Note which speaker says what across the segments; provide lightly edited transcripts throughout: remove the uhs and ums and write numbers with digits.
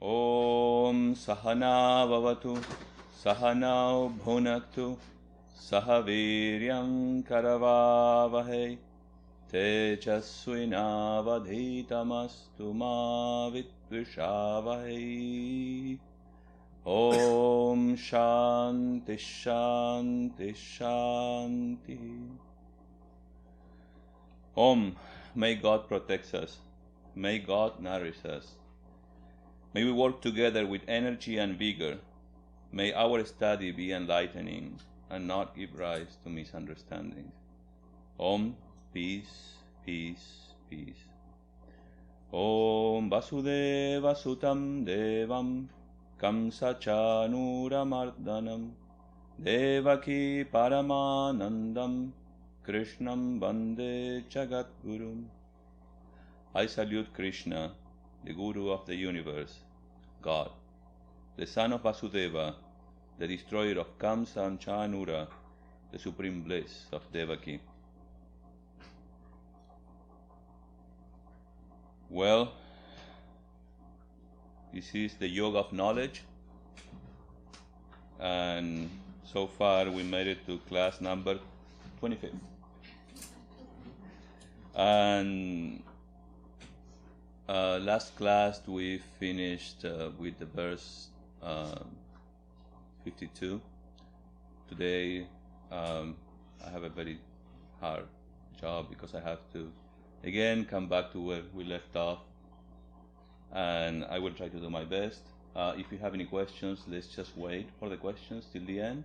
Speaker 1: Om Sahana Bhavatu Sahanau Bhunaktu Sahaviryam Karavavahe Tejasvinavadhitamastu ma Vidvishavahe. Om Shanti Shanti Shanti. Om, may God protect us. May God nourish us. May we work together with energy and vigor. May our study be enlightening and not give rise to misunderstandings. Om, peace, peace, peace. Om Vasudeva Sutam Devam Kamsachanuramardanam Devaki Paramanandam Krishnam Vande Jagadgurum. I salute Krishna, the Guru of the universe, God, the son of Vasudeva, the destroyer of Kamsa and Chanura, the supreme bliss of Devaki. Well, this is the yoga of knowledge, and so far we made it to class number 25. And last class we finished with the verse 52. Today I have a very hard job because I have to again come back to where we left off, and I will try to do my best. If you have any questions, let's just wait for the questions till the end.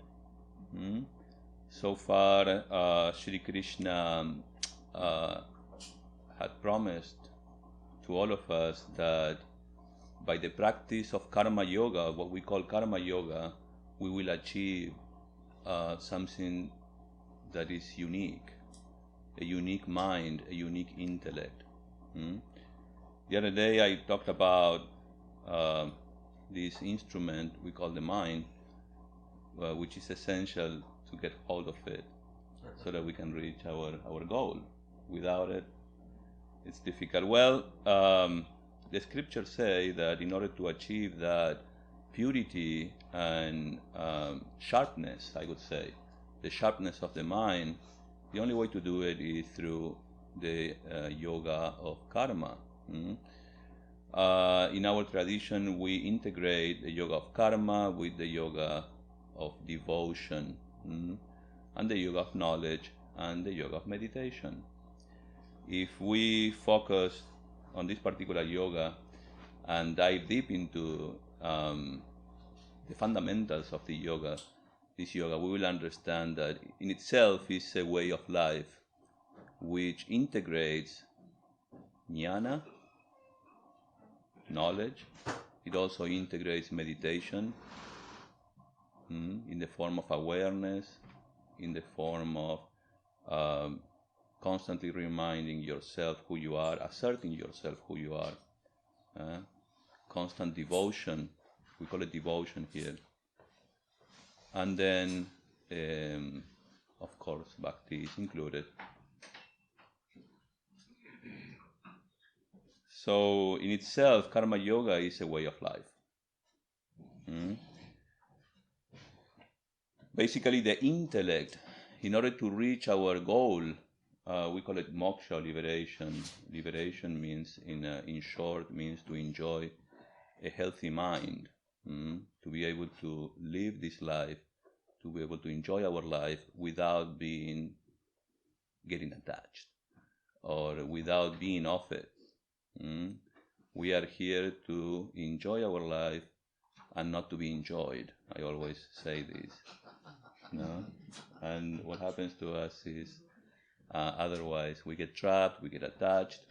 Speaker 1: So far Shri Krishna had promised to all of us that by the practice of karma yoga, what we call karma yoga, we will achieve something that is unique, a unique mind, a unique intellect. The other day I talked about this instrument we call the mind, which is essential to get hold of it so that we can reach our goal. Without it, it's difficult. Well, the scriptures say that in order to achieve that purity and sharpness, I would say, the sharpness of the mind, the only way to do it is through the yoga of karma. In our tradition, we integrate the yoga of karma with the yoga of devotion, and the yoga of knowledge and the yoga of meditation. If we focus on this particular yoga and dive deep into the fundamentals of the yoga, this yoga, we will understand that in itself is a way of life which integrates jnana, knowledge. It also integrates meditation in the form of awareness, in the form of constantly reminding yourself who you are, asserting yourself who you are, constant devotion, we call it devotion here, and then of course bhakti is included. So in itself, karma yoga is a way of life. Basically the intellect, in order to reach our goal, we call it moksha, liberation. Liberation means, in short, means to enjoy a healthy mind, to be able to live this life, to be able to enjoy our life without getting attached or without being off it. We are here to enjoy our life and not to be enjoyed. I always say this. And what happens to us is otherwise we get trapped, we get attached.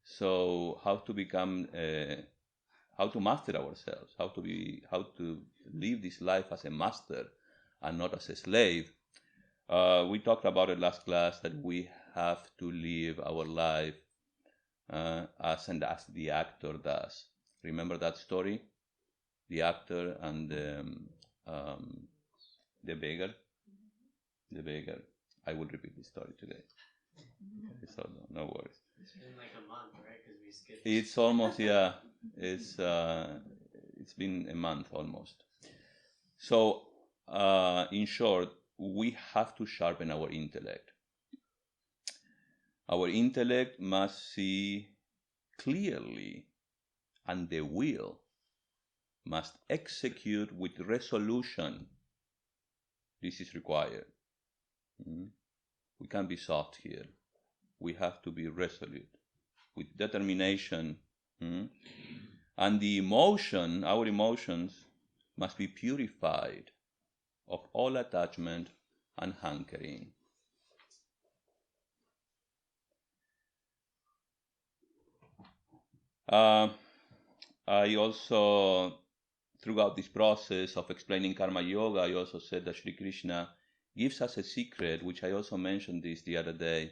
Speaker 1: So how to master ourselves, how to live this life as a master and not as a slave. We talked about it last class that we have to live our life as the actor does. Remember that story? The actor and the beggar. The beggar. I will repeat this story today. So no worries.
Speaker 2: It's been like a month, right? Because we skipped.
Speaker 1: It's almost, yeah. It's been a month almost. So, in short, we have to sharpen our intellect. Our intellect must see clearly, and the will must execute with resolution. This is required. We can't be soft here. We have to be resolute, with determination. And the emotion, our emotions, must be purified of all attachment and hankering. I also, throughout this process of explaining Karma Yoga, I also said that Sri Krishna gives us a secret, which I also mentioned this the other day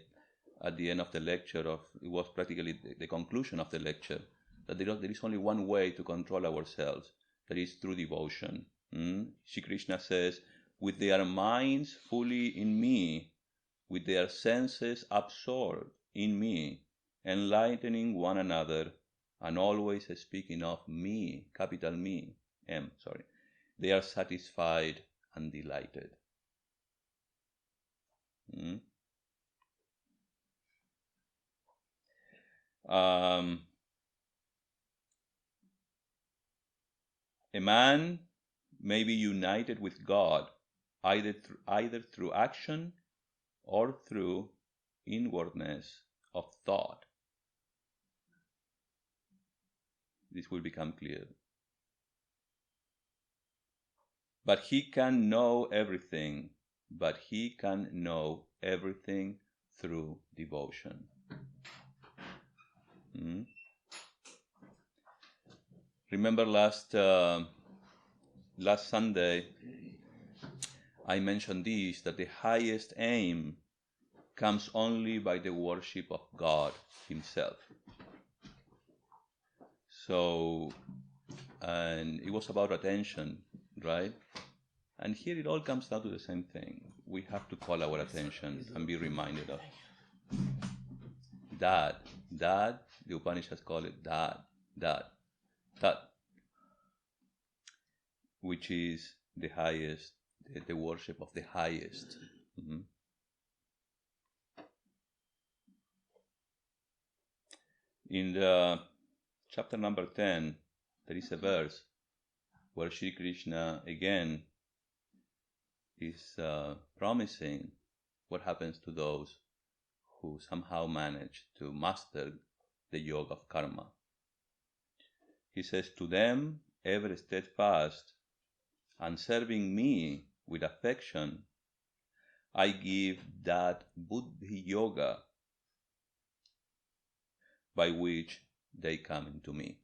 Speaker 1: at the end of the lecture. It was practically the conclusion of the lecture, that there is only one way to control ourselves, that is through devotion. Sri Krishna says, with their minds fully in me, with their senses absorbed in me, enlightening one another, and always speaking of me, capital Me, M, sorry, they are satisfied and delighted. A man may be united with God either through action or through inwardness of thought. This will become clear. But he can know everything, through devotion. Remember last Sunday, I mentioned this, that the highest aim comes only by the worship of God Himself. So, and it was about attention, right? And here it all comes down to the same thing. We have to call our attention and be reminded of that. The Upanishads call it that, which is the highest, the worship of the highest. In the chapter number 10, there is a verse where Sri Krishna again is promising what happens to those who somehow manage to master the yoga of karma. He says, to them, ever steadfast and serving me with affection, I give that buddhi yoga by which they come into me.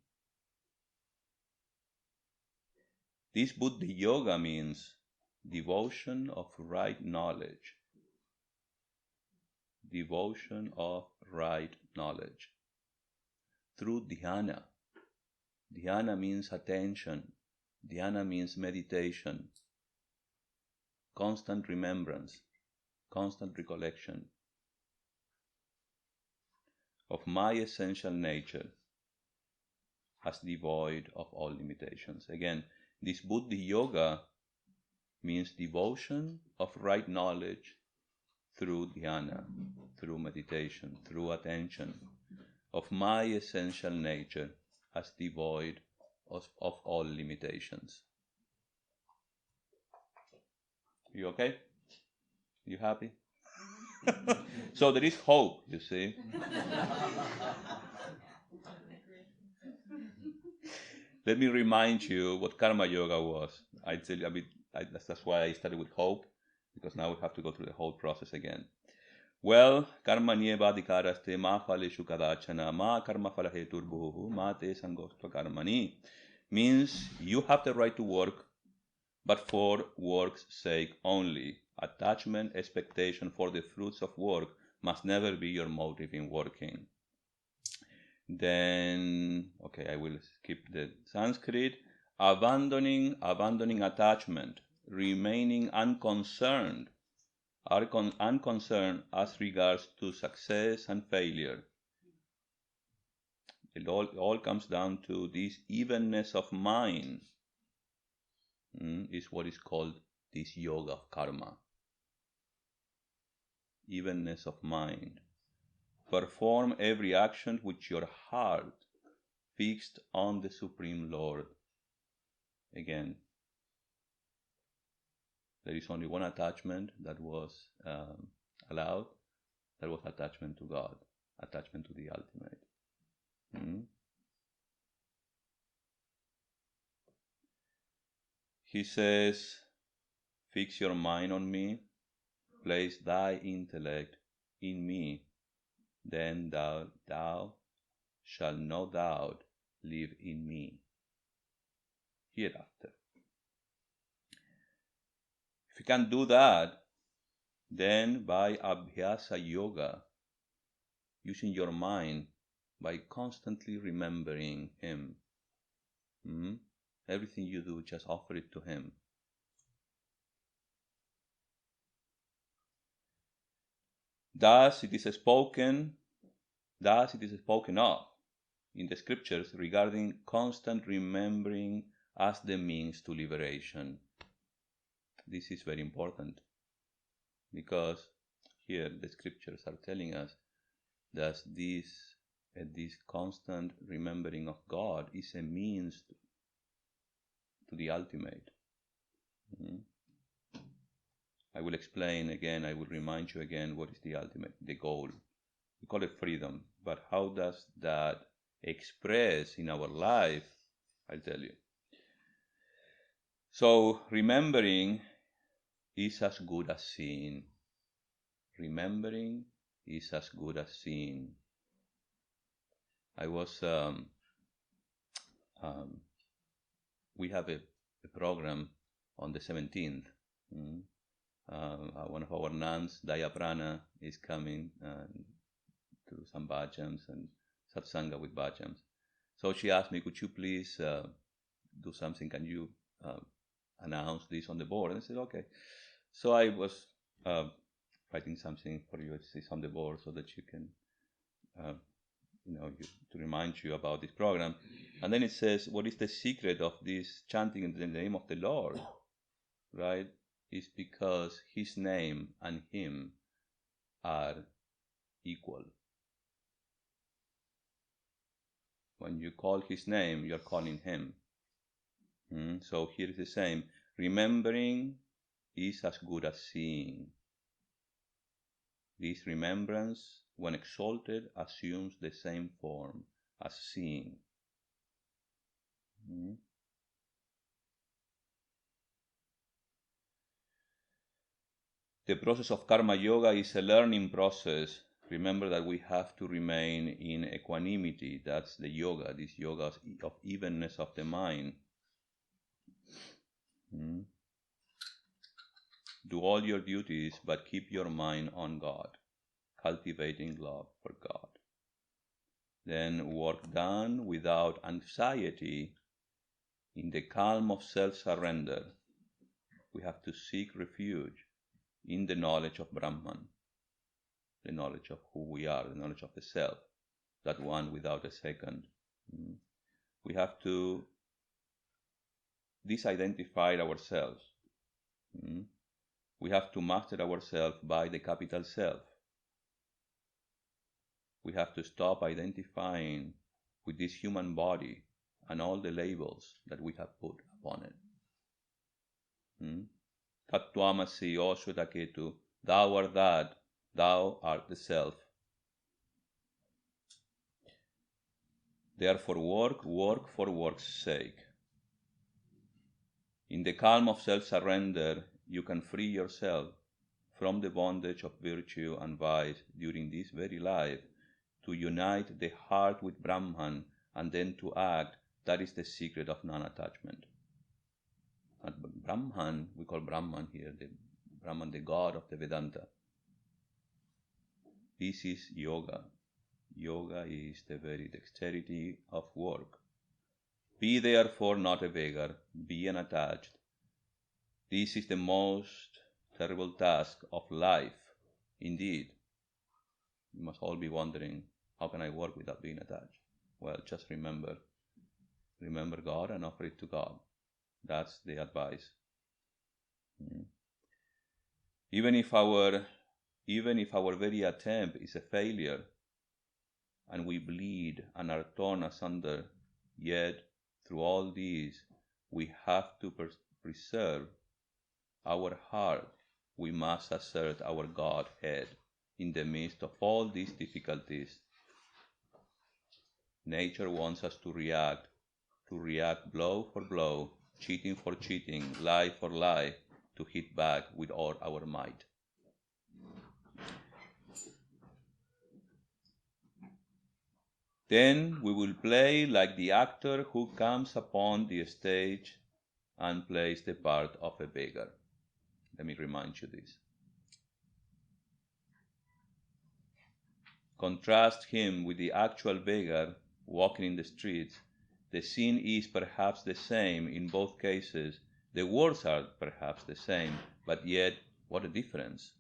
Speaker 1: This buddhi yoga means devotion of right knowledge. Devotion of right knowledge through dhyana. Dhyana means attention. Dhyana means meditation, constant remembrance, constant recollection of my essential nature as devoid of all limitations. Again, this buddhi yoga means devotion of right knowledge through dhyana, through meditation, through attention of my essential nature as devoid of all limitations. You okay? You happy? So there is hope, you see. Let me remind you what karma yoga was. I tell you a bit. That's why I started with hope, because now we have to go through the whole process again. Well, karma nievadikaraste ma phaleshu kadachana ma karma phala heturbuhu ma te sangostva karmani means you have the right to work, but for work's sake only. Attachment, expectation for the fruits of work must never be your motive in working. Then, okay, I will skip the Sanskrit. Abandoning attachment, remaining unconcerned, unconcerned as regards to success and failure. It all comes down to this evenness of mind, is what is called this yoga of karma. Evenness of mind. Perform every action with your heart fixed on the Supreme Lord. Again, there is only one attachment that was allowed. That was attachment to God, attachment to the ultimate. He says, fix your mind on me, place thy intellect in me, then thou shalt no doubt live in me hereafter. If you can do that, then by Abhyasa Yoga, using your mind, by constantly remembering Him, everything you do, just offer it to Him. Thus it is spoken of in the scriptures regarding constant remembering as the means to liberation. This is very important, because here the scriptures are telling us that this constant remembering of God is a means to the ultimate. I will explain again, I will remind you again what is the ultimate, the goal. We call it freedom, but how does that express in our life? I'll tell you. So remembering is as good as seeing. Remembering is as good as seeing. I was, we have a program on the 17th. One of our nuns, Dayaprana, is coming to some bhajams and satsanga with bhajams. So she asked me, could you please do something? Can you announce this on the board? And I said, okay. So I was writing something for you on the board so that you can, to remind you about this program. And then it says, what is the secret of this chanting in the name of the Lord? Right? Is because His name and Him are equal. When you call His name, you are calling Him. So here is the same. Remembering is as good as seeing. This remembrance, when exalted, assumes the same form as seeing. The process of karma yoga is a learning process. Remember that we have to remain in equanimity. That's the yoga, this yoga of evenness of the mind. Do all your duties, but keep your mind on God, cultivating love for God. Then work done without anxiety in the calm of self-surrender. We have to seek refuge in the knowledge of Brahman, the knowledge of who we are, the knowledge of the self, that one without a second. We have to disidentify ourselves. We have to master ourselves by the capital Self. We have to stop identifying with this human body and all the labels that we have put upon it. Tattvamasi Ashwataketu, thou art that, thou art the self. Therefore work for work's sake. In the calm of self-surrender, you can free yourself from the bondage of virtue and vice during this very life, to unite the heart with Brahman and then to act. That is the secret of non-attachment. And Brahman, we call Brahman here, the Brahman, the God of the Vedanta. This is yoga. Yoga is the very dexterity of work. Be therefore not a beggar, be unattached. This is the most terrible task of life, indeed. You must all be wondering, how can I work without being attached? Well, just remember God and offer it to God. That's the advice. Even if our very attempt is a failure, and we bleed and are torn asunder, yet through all these we have to preserve our heart. We must assert our Godhead in the midst of all these difficulties. Nature wants us to react blow for blow, cheating for cheating, lie for lie, to hit back with all our might. Then we will play like the actor who comes upon the stage and plays the part of a beggar. Let me remind you this. Contrast him with the actual beggar walking in the streets. The scene is perhaps the same in both cases. The words are perhaps the same, but yet what a difference.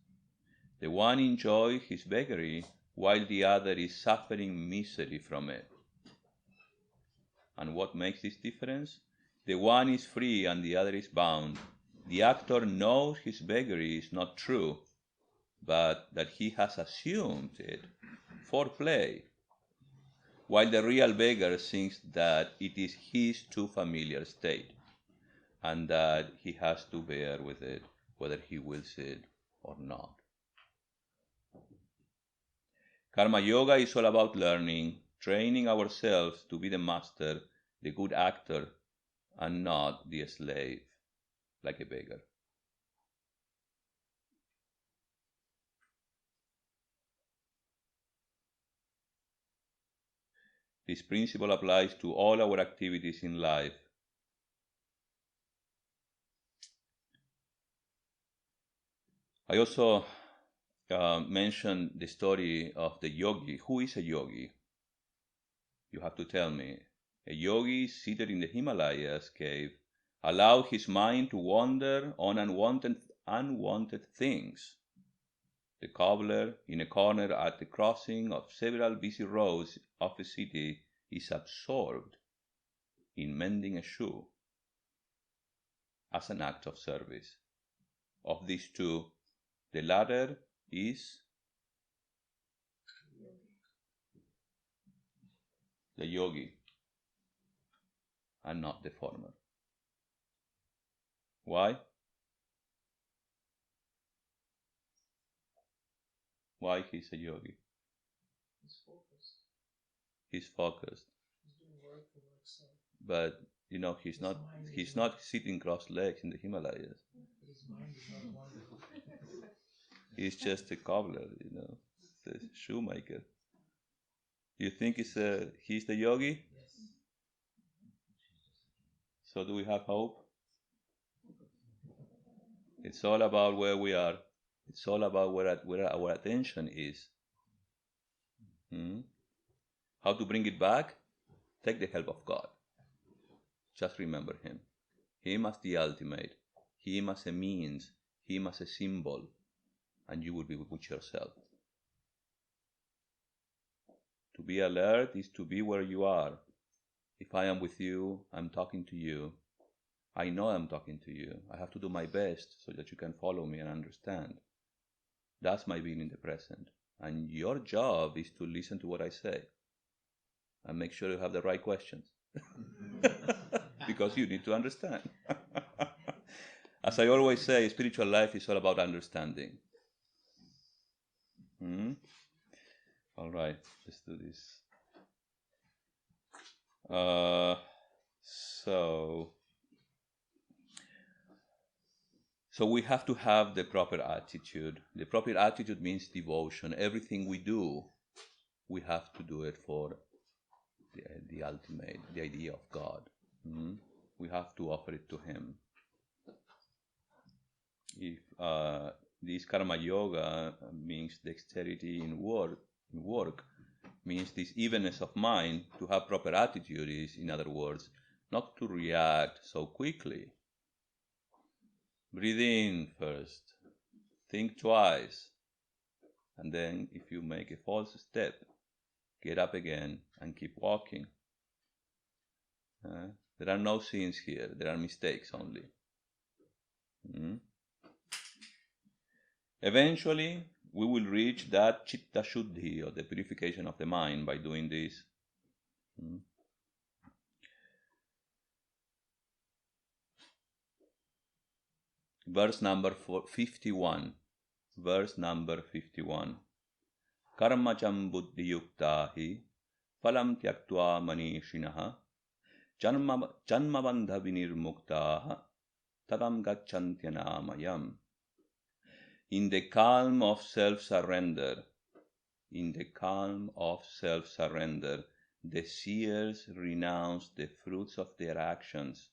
Speaker 1: The one enjoys his beggary while the other is suffering misery from it. And what makes this difference? The one is free and the other is bound. The actor knows his beggary is not true, but that he has assumed it for play, while the real beggar thinks that it is his too familiar state, and that he has to bear with it, whether he wills it or not. Karma Yoga is all about learning, training ourselves to be the master, the good actor, and not the slave, like a beggar. This principle applies to all our activities in life. I also mentioned the story of the yogi. Who is a yogi? You have to tell me. A yogi seated in the Himalayas cave allowed his mind to wander on unwanted things. The cobbler in a corner at the crossing of several busy roads of the city is absorbed in mending a shoe as an act of service. Of these two, the latter is the yogi and not the former. Why? Why he's a yogi?
Speaker 2: He's focused.
Speaker 1: He's focused.
Speaker 2: He's doing work for work's sake.
Speaker 1: But he's not sitting cross legs in the Himalayas.
Speaker 2: But his mind is not wandering.
Speaker 1: He's just a cobbler, the shoemaker. Do you think he's the yogi?
Speaker 2: Yes.
Speaker 1: So do we have hope? It's all about where we are. It's all about where our attention is. How to bring it back? Take the help of God. Just remember Him. Him as the ultimate. Him as a means. Him as a symbol. And you will be with yourself. To be alert is to be where you are. If I am with you, I'm talking to you. I know I'm talking to you. I have to do my best so that you can follow me and understand. That's my being in the present. And your job is to listen to what I say and make sure you have the right questions. Because you need to understand. As I always say, spiritual life is all about understanding. All right, let's do this. So we have to have the proper attitude. The proper attitude means devotion. Everything we do, we have to do it for the ultimate, the idea of God. We have to offer it to Him. If this karma yoga means dexterity in work means this evenness of mind. To have proper attitude is, in other words, not to react so quickly. Breathe in first, think twice, and then if you make a false step, get up again, and keep walking. There are no sins here, there are mistakes only. Eventually, we will reach that chitta shuddhi, or the purification of the mind, by doing this. Verse number 51. Verse number 51. Karmacham buddhi yukta hi phalam tyaktva manishinaha janma bandha vinirmuktaha tatam gacchantyanāmayam. In the calm of self-surrender, the seers renounce the fruits of their actions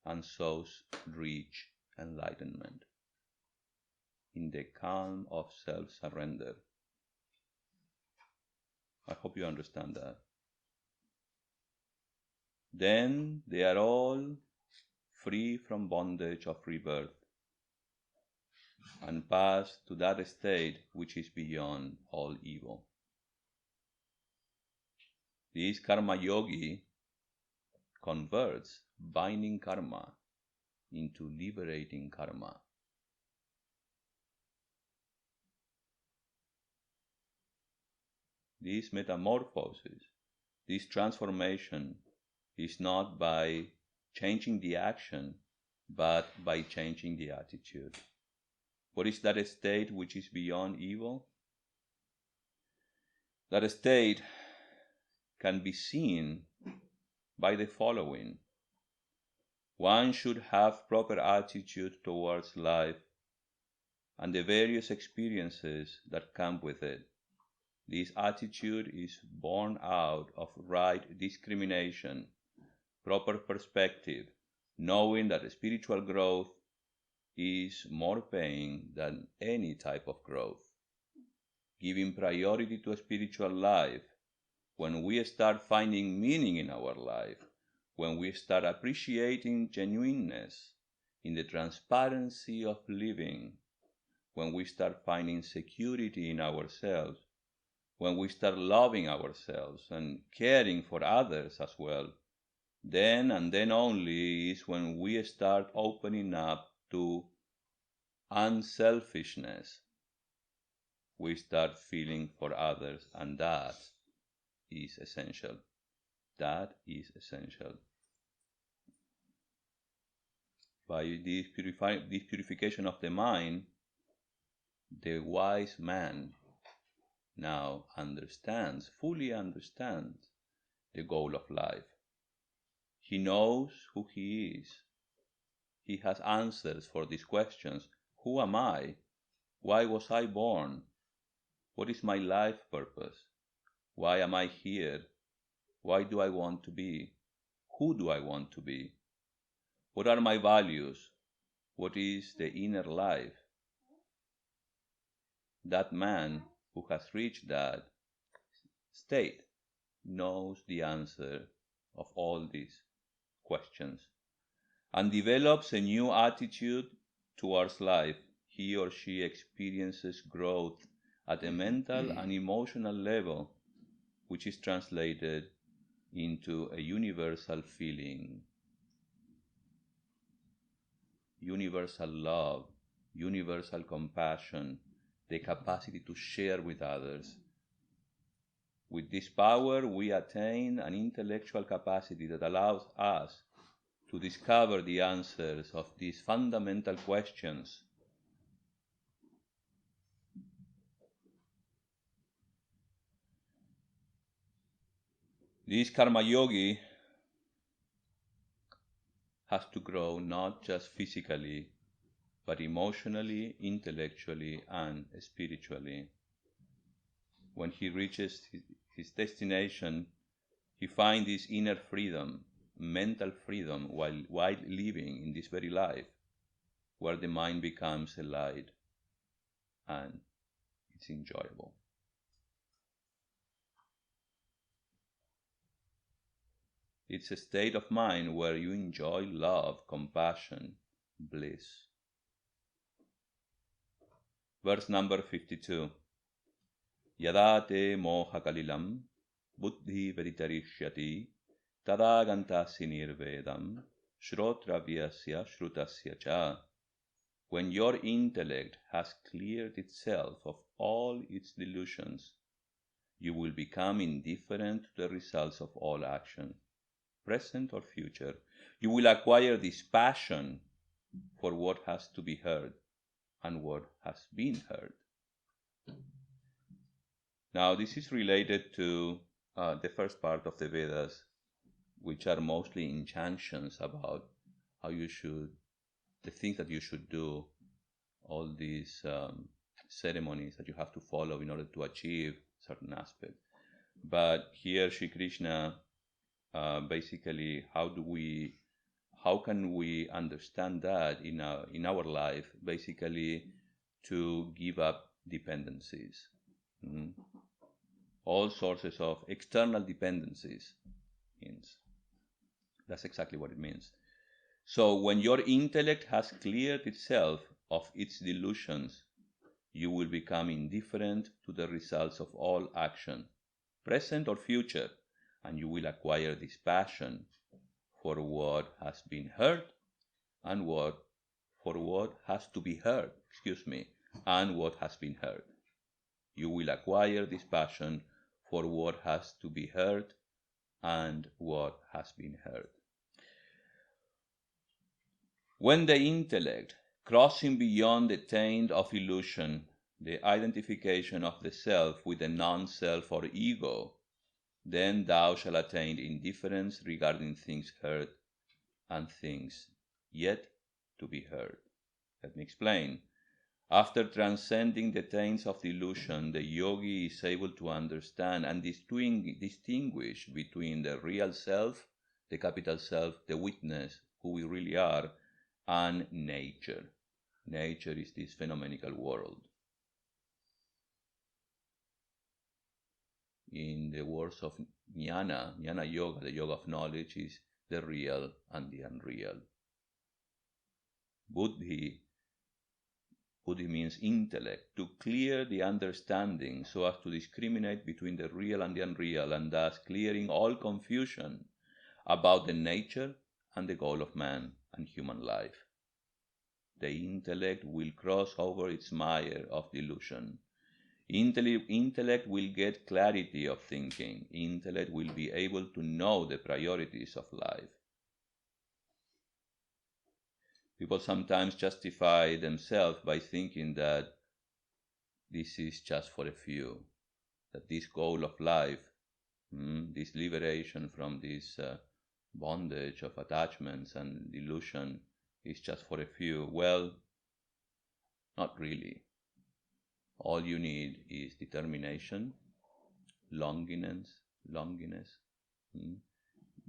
Speaker 1: and so reach enlightenment. In the calm of self-surrender. I hope you understand that. Then they are all free from bondage of rebirth and pass to that state which is beyond all evil. This karma yogi converts binding karma into liberating karma. This metamorphosis, this transformation is not by changing the action, but by changing the attitude. What is that state which is beyond evil? That state can be seen by the following. One should have proper attitude towards life and the various experiences that come with it. This attitude is born out of right discrimination, proper perspective, knowing that spiritual growth is more paying than any type of growth. Giving priority to spiritual life, when we start finding meaning in our life, when we start appreciating genuineness in the transparency of living, when we start finding security in ourselves, when we start loving ourselves and caring for others as well, then and then only is when we start opening up to unselfishness. We start feeling for others, and that is essential. That is essential. By this purification of the mind, the wise man now fully understands the goal of life. He knows who he is. He has answers for these questions. Who am I? Why was I born? What is my life purpose? Why am I here? Why do I want to be? Who do I want to be? What are my values? What is the inner life? That man who has reached that state knows the answer of all these questions and develops a new attitude towards life. He or she experiences growth at a mental and emotional level, which is translated into a universal feeling, universal love, universal compassion, the capacity to share with others. With this power, we attain an intellectual capacity that allows us to discover the answers of these fundamental questions. This karma yogi has to grow not just physically, but emotionally, intellectually, and spiritually. When he reaches his destination, he finds this inner freedom, mental freedom, while living in this very life, where the mind becomes a light and it's enjoyable. It's a state of mind where you enjoy love, compassion, bliss. Verse number 52. Yadate moha kalilam buddhi veditarishyati tada gantasi nirvedam shrotravyasya shrutasya cha. When your intellect has cleared itself of all its delusions, you will become indifferent to the results of all action, present or future. You will acquire this passion for what has to be heard and what has been heard. Now, this is related to the first part of the Vedas, which are mostly injunctions about how you should, the things that you should do, all these ceremonies that you have to follow in order to achieve certain aspect. But here, Sri Krishna, basically, how can we understand that in our life? Basically, to give up dependencies. All sources of external dependencies means. That's exactly what it means. So when your intellect has cleared itself of its delusions, you will become indifferent to the results of all action, present or future, and you will acquire this passion for what has been heard and for what has to be heard, and what has been heard. You will acquire this passion for what has to be heard and what has been heard. When the intellect, crossing beyond the taint of illusion, the identification of the self with the non-self or ego, then thou shalt attain indifference regarding things heard and things yet to be heard. Let me explain. After transcending the taints of delusion, the yogi is able to understand and distinguish between the real self, the capital self, the witness, who we really are, and nature. Nature is this phenomenal world. In the words of Jnana Yoga, the yoga of knowledge, is the real and the unreal. Buddhi means intellect, to clear the understanding so as to discriminate between the real and the unreal, and thus clearing all confusion about the nature and the goal of man and human life. The intellect will cross over its mire of delusion. Intellect will get clarity of thinking. Intellect will be able to know the priorities of life. People sometimes justify themselves by thinking that this is just for a few, that this goal of life, this liberation from this bondage of attachments and delusion, is just for a few. Well, not really. All you need is determination, longiness.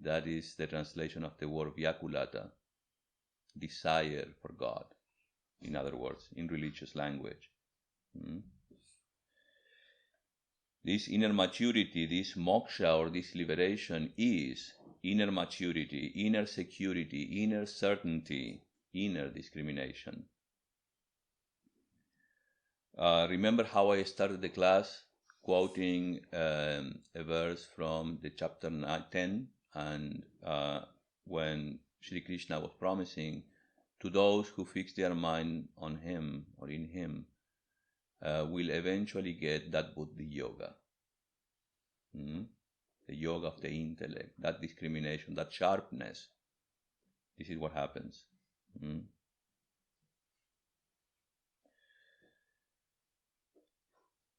Speaker 1: That is the translation of the word vyakulata, desire for God, in other words, in religious language. This inner maturity, this moksha or this liberation is inner maturity, inner security, inner certainty, inner discrimination. Remember how I started the class quoting a verse from the chapter 10, and when Sri Krishna was promising to those who fix their mind on him or in him, will eventually get that buddhi yoga, the yoga of the intellect, that discrimination, that sharpness. This is what happens.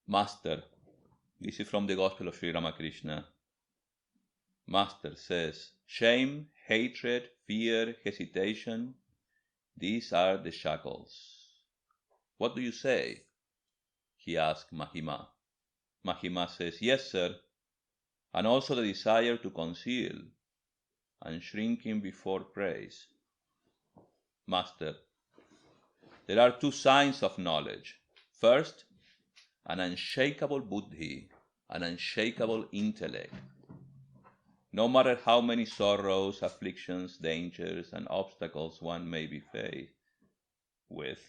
Speaker 1: Master, this is from the Gospel of Sri Ramakrishna. Master says, shame, hatred, fear, hesitation, these are the shackles. What do you say? He asked Mahima. Mahima says, yes, sir, and also the desire to conceal and shrinking before praise. Master, there are two signs of knowledge. First, an unshakable buddhi, an unshakable intellect. No matter how many sorrows, afflictions, dangers, and obstacles one may be faced with,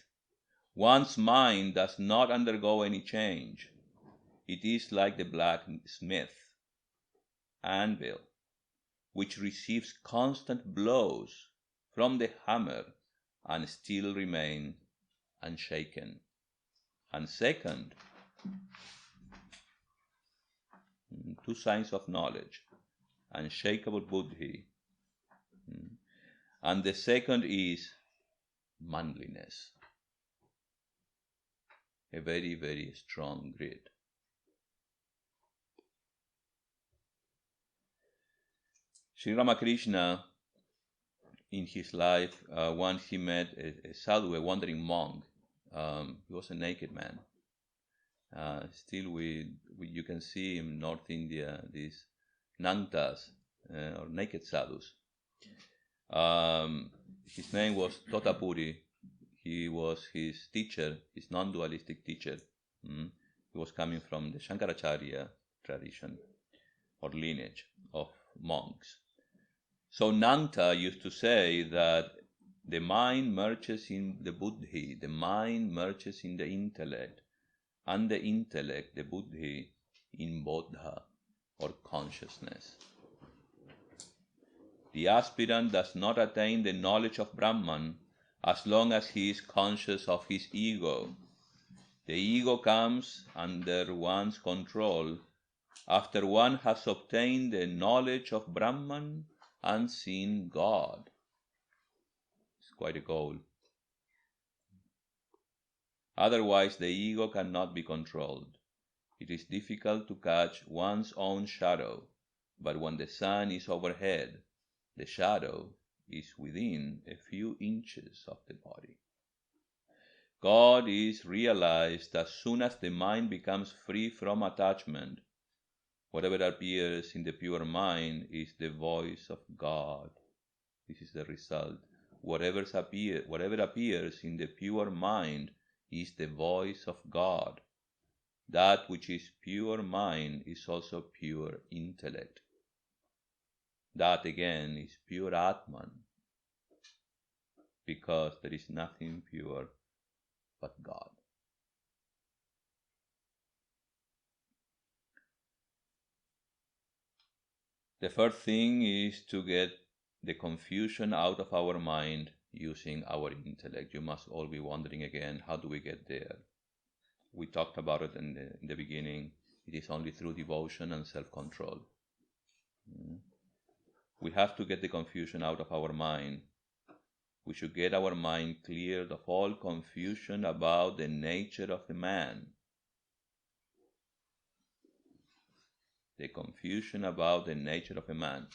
Speaker 1: one's mind does not undergo any change. it is like the blacksmith anvil, which receives constant blows from the hammer and still remains unshaken. And second, two signs of knowledge, unshakable buddhi. And the second is manliness, a very, very strong grit. Sri Ramakrishna, in his life, once he met a sadhu, a wandering monk. He was a naked man. Still, you can see in North India these nangtas, or naked sadhus. His name was Totapuri. He was his teacher, his non-dualistic teacher. He was coming from the Shankaracharya tradition or lineage of monks. So Nangta used to say that the mind merges in the buddhi, the mind merges in the intellect, and the intellect, the buddhi, in bodha, or consciousness. The aspirant does not attain the knowledge of Brahman as long as he is conscious of his ego. The ego comes under one's control after one has obtained the knowledge of Brahman and seen God. It's quite a goal. Otherwise, the ego cannot be controlled. It is difficult to catch one's own shadow, but when the sun is overhead, the shadow is within a few inches of the body. God is realized as soon as the mind becomes free from attachment. Whatever appears in the pure mind is the voice of God. This is the result. Whatever appears in the pure mind is the voice of God. That which is pure mind is also pure intellect. That again is pure Atman, because there is nothing pure but God. The first thing is to get the confusion out of our mind using our intellect. You must all be wondering again, how do we get there? We talked about it in the beginning. It is only through devotion and self-control. We have to get the confusion out of our mind. We should get our mind cleared of all confusion about the nature of a man. The confusion about the nature of a man.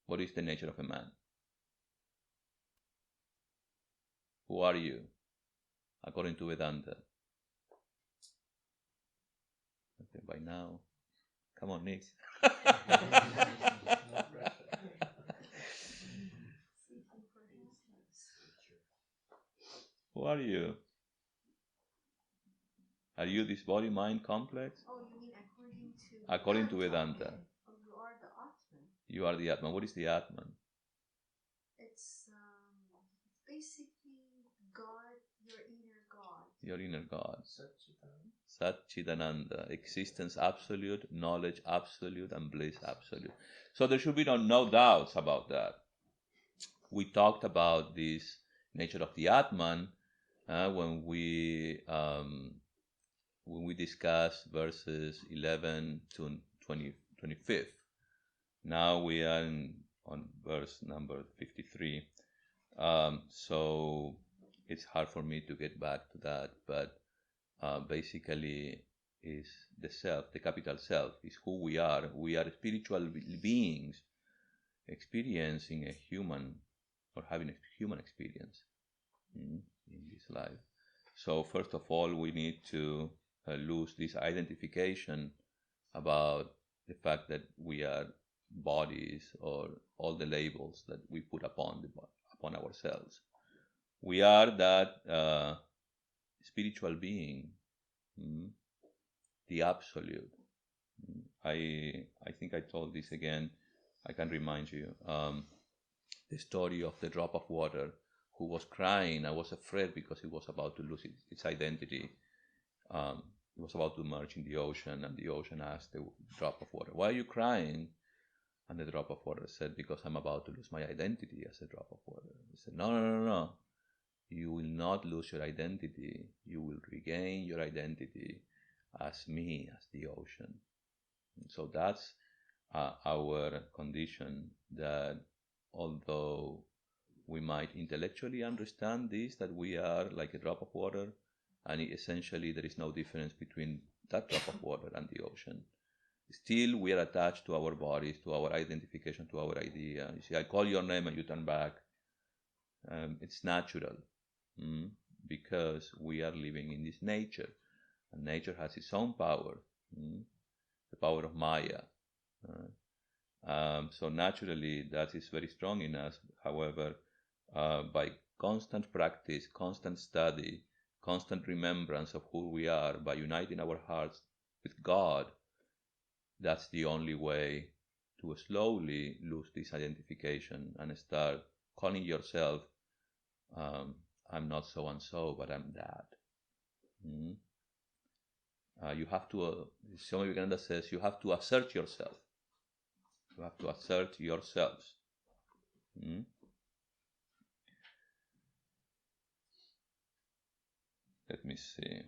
Speaker 1: What is the nature of a man? Who are you, according to Vedanta? Okay, by now, come on, Nick. Who are you? Are you this body-mind complex?
Speaker 3: Oh, you mean
Speaker 1: according to Vedanta?
Speaker 3: Oh, you are the Atman.
Speaker 1: You are the Atman. What is the Atman?
Speaker 3: It's basically God, your inner God.
Speaker 1: Your inner God.
Speaker 2: Satchitananda.
Speaker 1: Satchidananda. Existence absolute, knowledge absolute, and bliss absolute. So there should be no doubts about that. We talked about this nature of the Atman when we discussed verses 11 to 25. Now we are on verse number 53. So it's hard for me to get back to that, but basically is the self, the capital self, is who we are. We are spiritual beings experiencing a human, or having a human experience in this life. So first of all, we need to lose this identification about the fact that we are bodies, or all the labels that we put upon ourselves. We are that spiritual being, the absolute. I think I told this again. I can remind you the story of the drop of water who was crying. I was afraid because he was about to lose its identity. He was about to merge in the ocean, and the ocean asked the drop of water, "Why are you crying?" And the drop of water said, "Because I'm about to lose my identity as a drop of water." He said, "No, no, no, no. You will not lose your identity. You will regain your identity as me, as the ocean." And so that's our condition, that although we might intellectually understand this, that we are like a drop of water, and essentially there is no difference between that drop of water and the ocean, still we are attached to our bodies, to our identification, to our idea. You see, I call your name and you turn back. It's natural, because we are living in this nature, and nature has its own power, the power of Maya. So naturally that is very strong in us. However, by constant practice, constant study, constant remembrance of who we are, by uniting our hearts with God, that's the only way to slowly lose this identification and start calling yourself, I'm not so and so, but I'm that. You have to, Swami Dhyanayogananda says, you have to assert yourself. You have to assert yourselves. Let me see.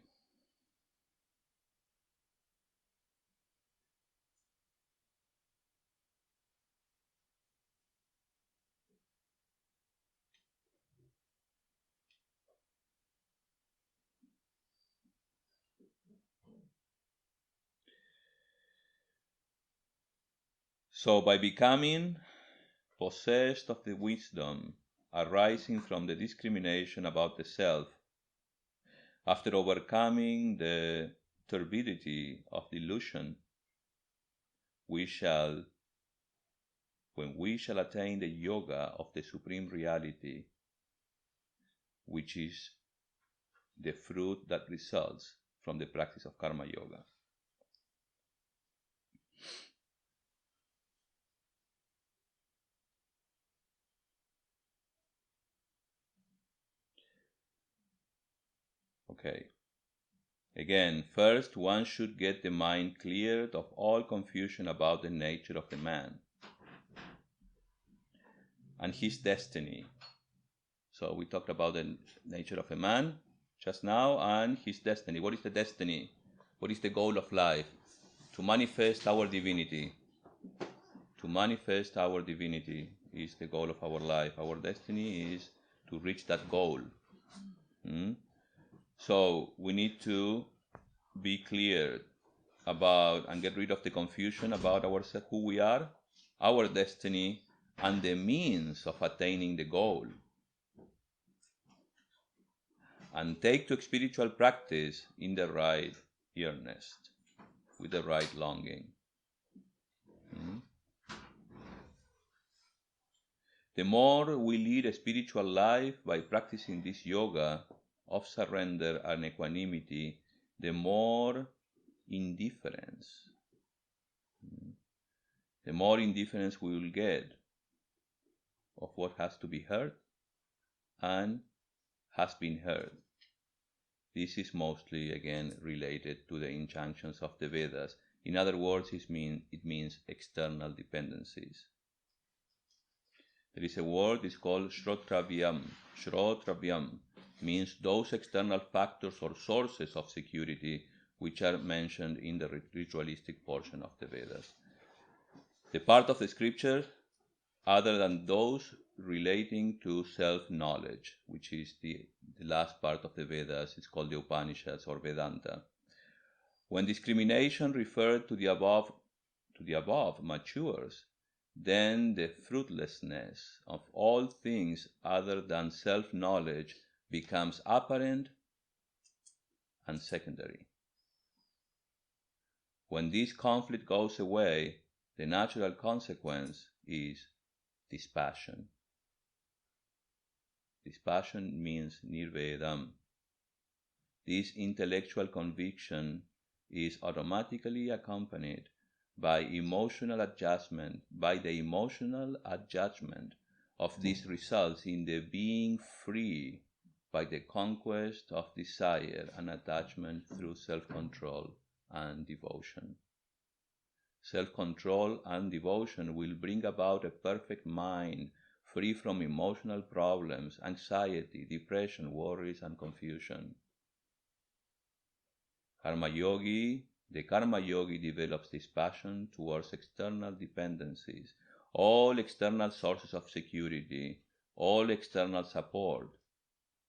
Speaker 1: So by becoming possessed of the wisdom arising from the discrimination about the self, after overcoming the turbidity of delusion, when we shall attain the yoga of the supreme reality, which is the fruit that results from the practice of karma yoga. Okay. Again, first one should get the mind cleared of all confusion about the nature of the man and his destiny. So we talked about the nature of a man just now and his destiny. What is the destiny? What is the goal of life? To manifest our divinity. To manifest our divinity is the goal of our life. Our destiny is to reach that goal. So we need to be clear about and get rid of the confusion about ourselves, who we are, our destiny, and the means of attaining the goal. And take to spiritual practice in the right earnest, with the right longing. The more we lead a spiritual life by practicing this yoga of surrender and equanimity, the more indifference we will get of what has to be heard and has been heard. This is mostly, again, related to the injunctions of the Vedas. In other words, it means external dependencies. There is a word, it's called shrotravyam. Shrotravyam means those external factors or sources of security which are mentioned in the ritualistic portion of the Vedas. The part of the scripture, other than those relating to self-knowledge, which is the last part of the Vedas, it's called the Upanishads or Vedanta. When discrimination referred to the above matures, then the fruitlessness of all things other than self-knowledge becomes apparent and secondary. When this conflict goes away, the natural consequence is dispassion. Dispassion means nirvedam. This intellectual conviction is automatically accompanied by the emotional adjustment of these results in the being free by the conquest of desire and attachment through self-control and devotion. Self-control and devotion will bring about a perfect mind free from emotional problems, anxiety, depression, worries, and confusion. The Karma Yogi develops this passion towards external dependencies, all external sources of security, all external support.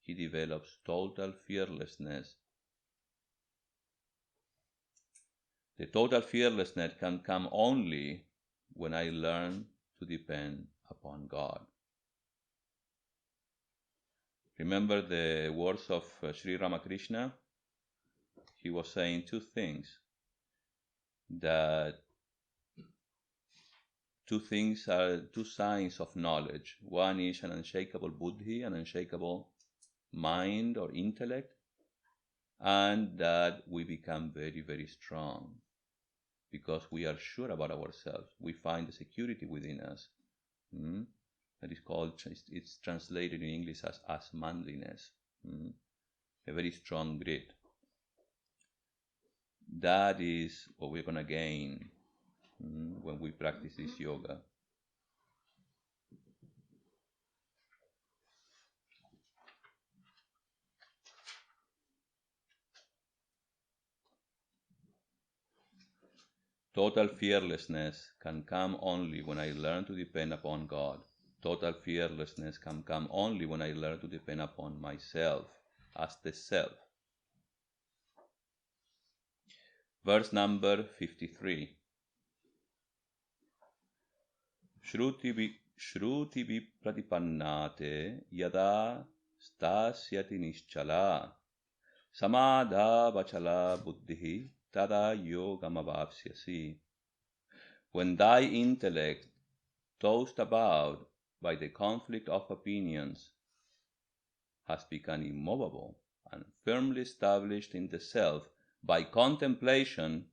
Speaker 1: He develops total fearlessness. The total fearlessness can come only when I learn to depend upon God. Remember the words of Sri Ramakrishna? He was saying two things. That two things are two signs of knowledge. One is an unshakable buddhi, an unshakable mind or intellect, and that we become very, very strong because we are sure about ourselves. We find the security within us. That is called, it's translated in English as manliness. A very strong grit. That is what we're going to gain when we practice this yoga. Total fearlessness can come only when I learn to depend upon God. Total fearlessness can come only when I learn to depend upon myself as the self. Verse number 53. Shruti pratipannate yada stasyati nischala samadha vachala buddhi tada yogamavapsyasi. When thy intellect, tossed about by the conflict of opinions, has become immovable and firmly established in the self by contemplation,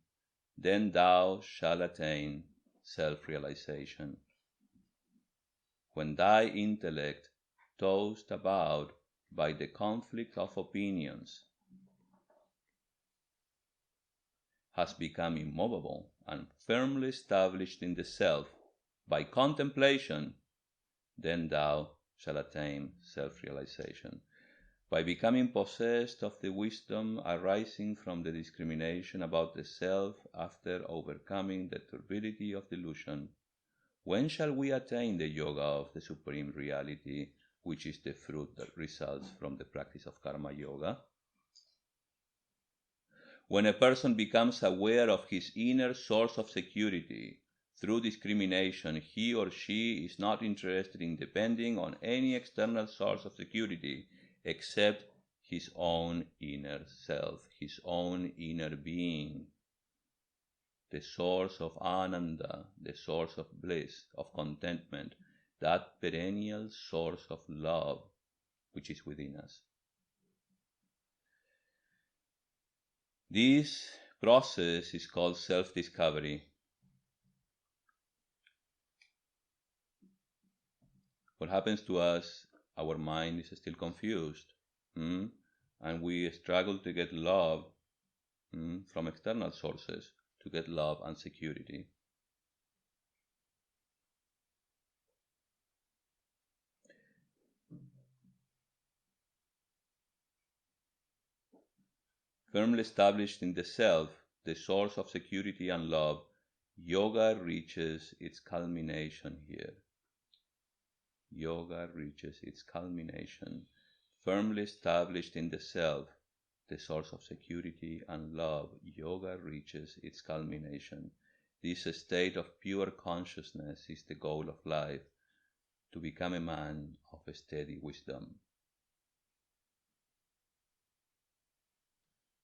Speaker 1: then thou shalt attain self-realization. When thy intellect, tossed about by the conflict of opinions, has become immovable and firmly established in the self by contemplation, then thou shalt attain self-realization. By becoming possessed of the wisdom arising from the discrimination about the self after overcoming the turbidity of delusion, when shall we attain the yoga of the Supreme Reality, which is the fruit that results from the practice of Karma Yoga? When a person becomes aware of his inner source of security, through discrimination, he or she is not interested in depending on any external source of security except his own inner self, his own inner being, the source of ananda, the source of bliss, of contentment, that perennial source of love which is within us. This process is called self-discovery. What happens to us, our mind is still confused, and we struggle to get love from external sources, to get love and security. Firmly established in the self, the source of security and love, yoga reaches its culmination here. Yoga reaches its culmination. Firmly established in the self, the source of security and love, yoga reaches its culmination. This state of pure consciousness is the goal of life, to become a man of steady wisdom.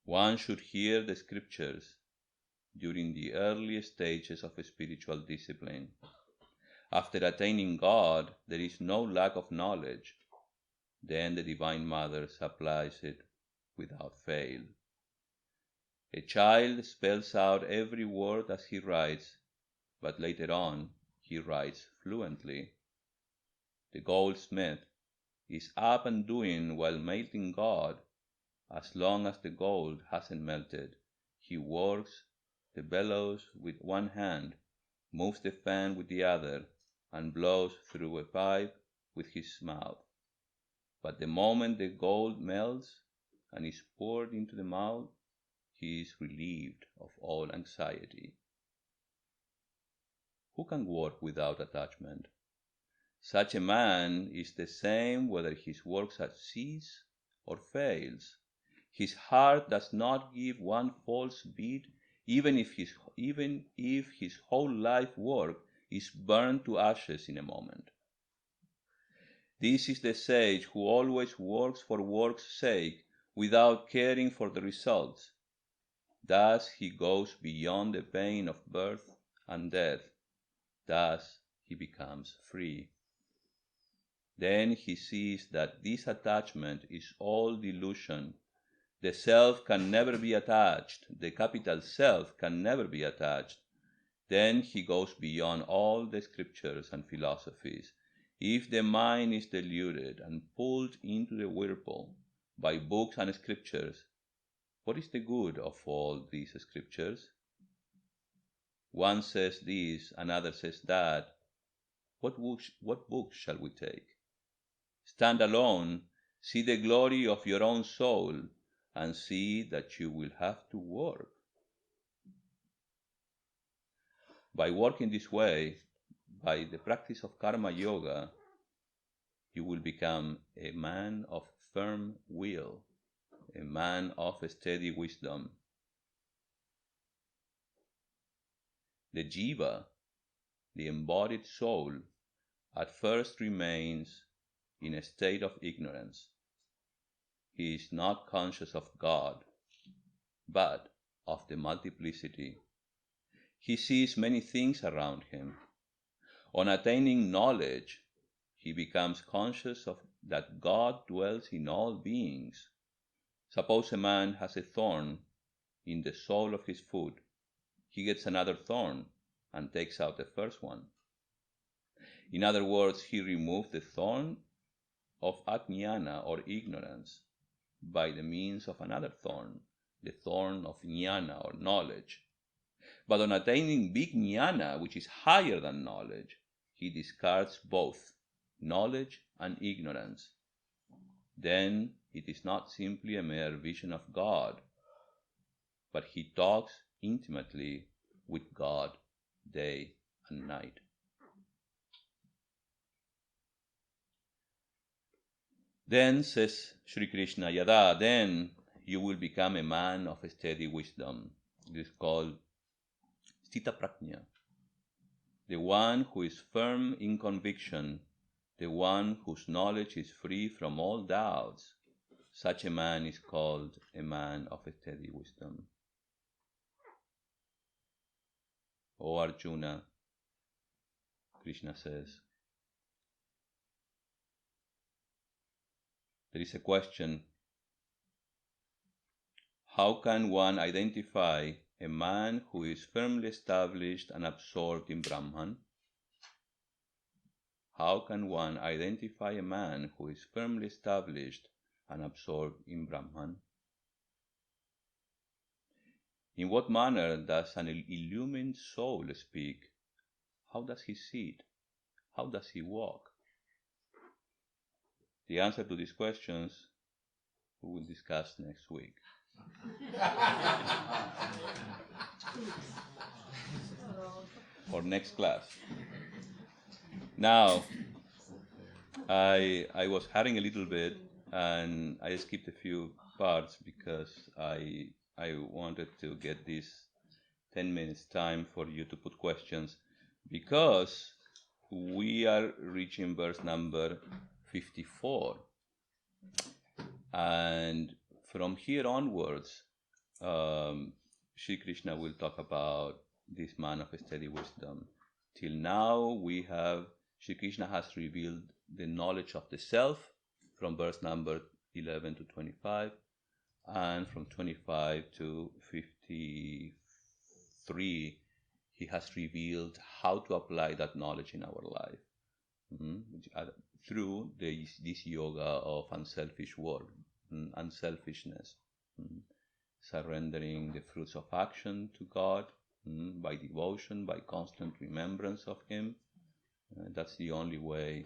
Speaker 1: One should hear the scriptures during the early stages of spiritual discipline. After attaining God, there is no lack of knowledge. Then the Divine Mother supplies it without fail. A child spells out every word as he writes, but later on he writes fluently. The goldsmith is up and doing while melting God, as long as the gold hasn't melted, he works the bellows with one hand, moves the fan with the other, and blows through a pipe with his mouth. But the moment the gold melts and is poured into the mouth, he is relieved of all anxiety. Who can work without attachment? Such a man is the same whether his work succeeds or fails. His heart does not give one false beat, even if his whole life work is burned to ashes in a moment. This is the sage who always works for work's sake without caring for the results. Thus he goes beyond the pain of birth and death. Thus he becomes free. Then he sees that this attachment is all delusion. The self can never be attached. The capital Self can never be attached. Then he goes beyond all the scriptures and philosophies. If the mind is deluded and pulled into the whirlpool by books and scriptures, what is the good of all these scriptures? One says this, another says that. What book shall we take? Stand alone, see the glory of your own soul, and see that you will have to work. By working this way, by the practice of karma yoga, you will become a man of firm will, a man of steady wisdom. The jiva, the embodied soul, at first remains in a state of ignorance. He is not conscious of God, but of the multiplicity. He sees many things around him. On attaining knowledge, he becomes conscious of that God dwells in all beings. Suppose a man has a thorn in the sole of his foot. He gets another thorn and takes out the first one. In other words, he removed the thorn of ajnana or ignorance by the means of another thorn, the thorn of jnana or knowledge. But on attaining big jnana, which is higher than knowledge, he discards both knowledge and ignorance. Then it is not simply a mere vision of God, but he talks intimately with God day and night. Then, says Sri Krishna, Yada, then you will become a man of steady wisdom. It is called Sthita Prajna. The one who is firm in conviction, the one whose knowledge is free from all doubts, such a man is called a man of steady wisdom. O Arjuna, Krishna says, there is a question: how can one identify a man who is firmly established and absorbed in Brahman? How can one identify a man who is firmly established and absorbed in Brahman? In what manner does an illumined soul speak? How does he sit? How does he walk? The answer to these questions we will discuss next week. Or next class. Now, I was hurrying a little bit and I skipped a few parts because I wanted to get this 10 minutes time for you to put questions, because we are reaching verse number 54. And from here onwards, Sri Krishna will talk about this man of steady wisdom. Till now, Sri Krishna has revealed the knowledge of the self from verse number 11 to 25, and from 25 to 53, he has revealed how to apply that knowledge in our life. through this yoga of unselfish work, unselfishness, surrendering the fruits of action to God by devotion, by constant remembrance of Him. That's the only way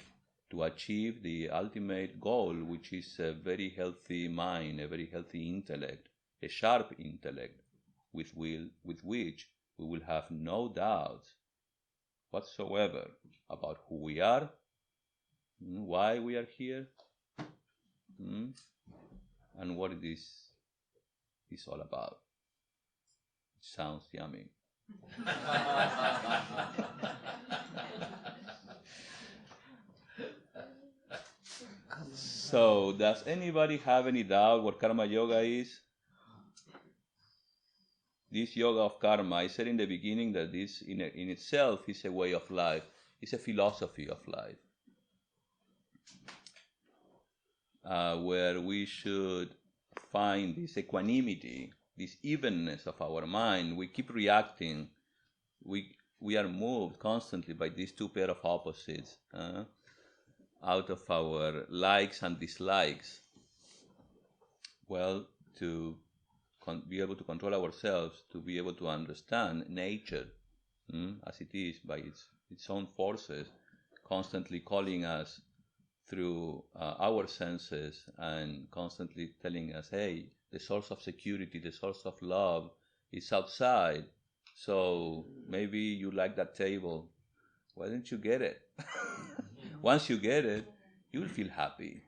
Speaker 1: to achieve the ultimate goal, which is a very healthy mind, a very healthy intellect, a sharp intellect, with which we will have no doubts whatsoever about who we are, why we are here, and what it is all about. It sounds yummy. So, does anybody have any doubt what karma yoga is? This yoga of karma, I said in the beginning that this in itself is a way of life, it's a philosophy of life, where we should find this equanimity, this evenness of our mind. We keep reacting. We are moved constantly by these two pair of opposites, out of our likes and dislikes. Well, to be able to control ourselves, to be able to understand nature as it is by its own forces, constantly calling us through our senses and constantly telling us, hey, the source of security, the source of love is outside. So maybe you like that table. Why don't you get it? Once you get it, you'll feel happy.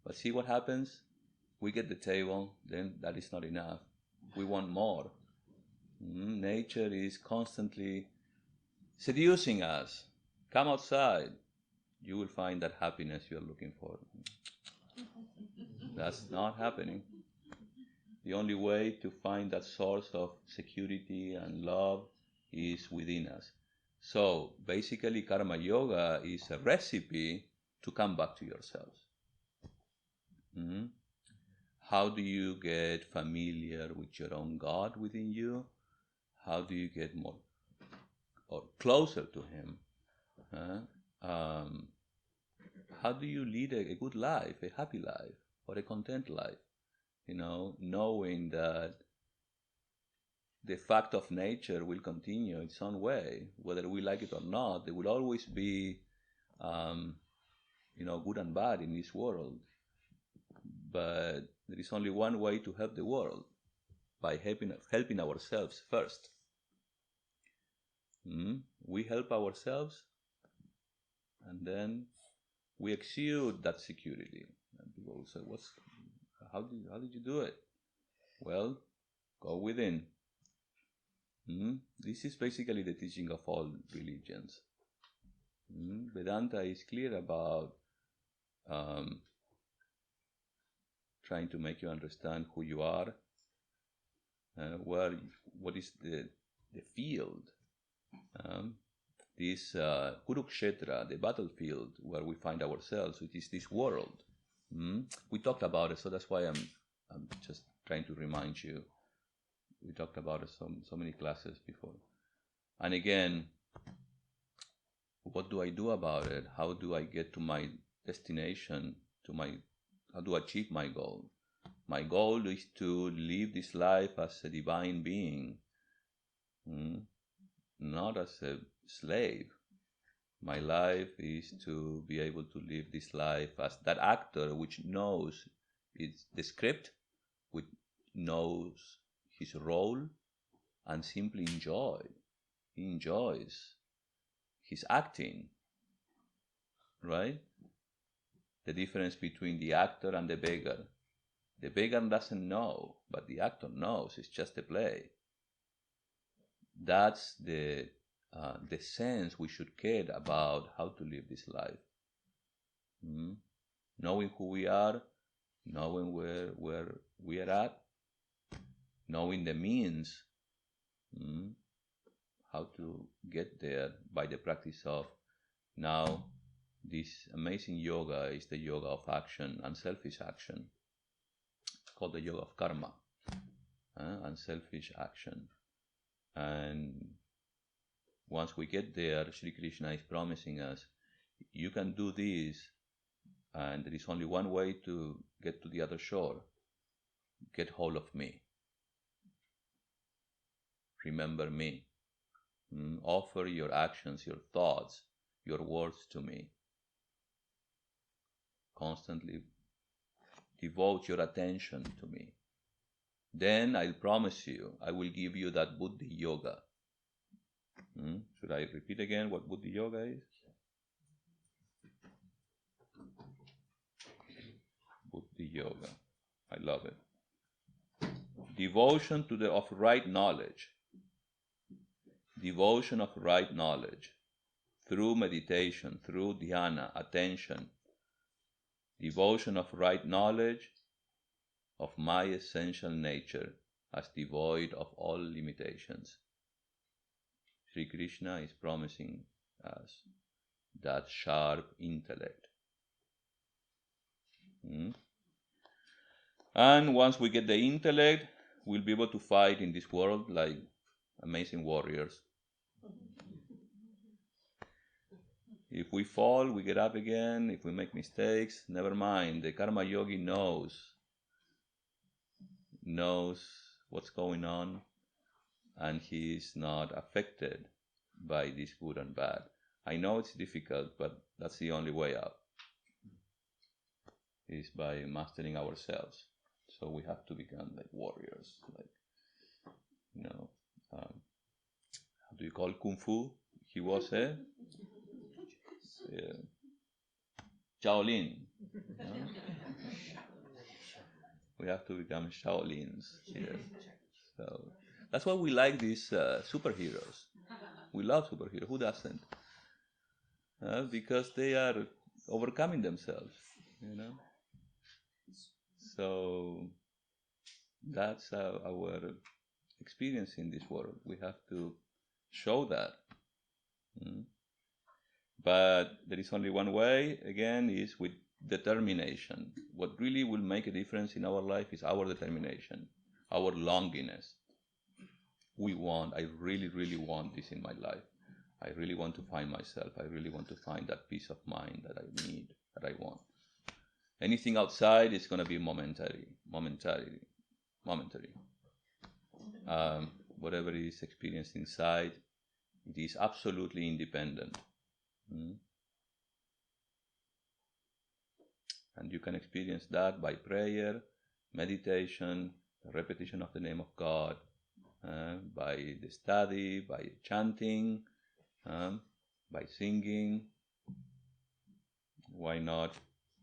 Speaker 1: But see what happens? We get the table, then that is not enough. We want more. Nature is constantly seducing us. Come outside. You will find that happiness you are looking for. That's not happening. The only way to find that source of security and love is within us. So basically, karma yoga is a recipe to come back to yourselves. How do you get familiar with your own God within you? How do you get more or closer to Him? How do you lead a good life, a happy life, or a content life? Knowing that the fact of nature will continue its own way, whether we like it or not. There will always be, good and bad in this world. But there is only one way to help the world, by helping ourselves first. We help ourselves, and then we exude that security. And people will say, how did you do it? Well, go within. This is basically the teaching of all religions. Vedanta is clear about trying to make you understand who you are, what is the field. This Kurukshetra, the battlefield where we find ourselves, which is this world. We talked about it, so that's why I'm just trying to remind you. We talked about it so many classes before. And again, what do I do about it? How do I get to my destination, how do I achieve my goal? My goal is to live this life as a divine being, not as a slave. My life is to be able to live this life as that actor which knows it's the script, which knows his role, and simply enjoys his acting, right? The difference between the actor and the beggar. The beggar doesn't know, but the actor knows. It's just a play. That's the sense we should get about how to live this life. Knowing who we are, knowing where we are at, knowing the means, how to get there by the practice of now. This amazing yoga is the yoga of action, unselfish action. It's called the yoga of karma, unselfish action. And once we get there, Sri Krishna is promising us, you can do this, and there is only one way to get to the other shore. Get hold of me. Remember me. Offer your actions, your thoughts, your words to me. Constantly devote your attention to me. Then I'll promise you, I will give you that Buddhi Yoga. Should I repeat again what Buddhi Yoga is? Buddhi Yoga. I love it. Devotion of right knowledge. Devotion of right knowledge. Through meditation, through dhyana, attention. Devotion of right knowledge of my essential nature as devoid of all limitations. Sri Krishna is promising us that sharp intellect. And once we get the intellect, we'll be able to fight in this world like amazing warriors. If we fall, we get up again. If we make mistakes, never mind. The karma yogi knows what's going on, and he is not affected by this good and bad. I know it's difficult, but that's the only way out, is by mastering ourselves. So we have to become like warriors, like, how do you call Kung Fu? He was a Shaolin. We have to become Shaolins here. So that's why we like these superheroes. We love superheroes. Who doesn't? Because they are overcoming themselves, So that's our experience in this world. We have to show that. But there is only one way, again, is with determination. What really will make a difference in our life is our determination, our longingness. I really, really want this in my life. I really want to find myself. I really want to find that peace of mind that I need, that I want. Anything outside is going to be momentary. Whatever is experienced inside, it is absolutely independent. And you can experience that by prayer, meditation, the repetition of the name of God, by the study, by chanting, by singing. Why not?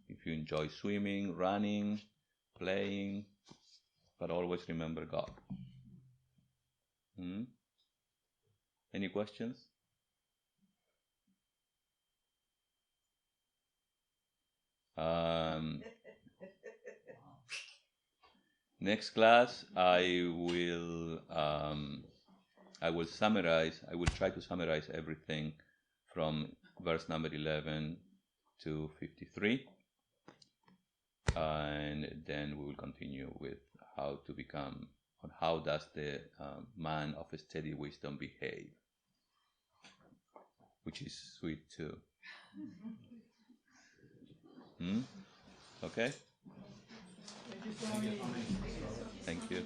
Speaker 1: If you enjoy swimming, running, playing, but always remember God. Any questions? Next class, I will try to summarize everything from verse number 11 to 53, and then we will continue with how does the man of steady wisdom behave, which is sweet too. Okay? Thank you.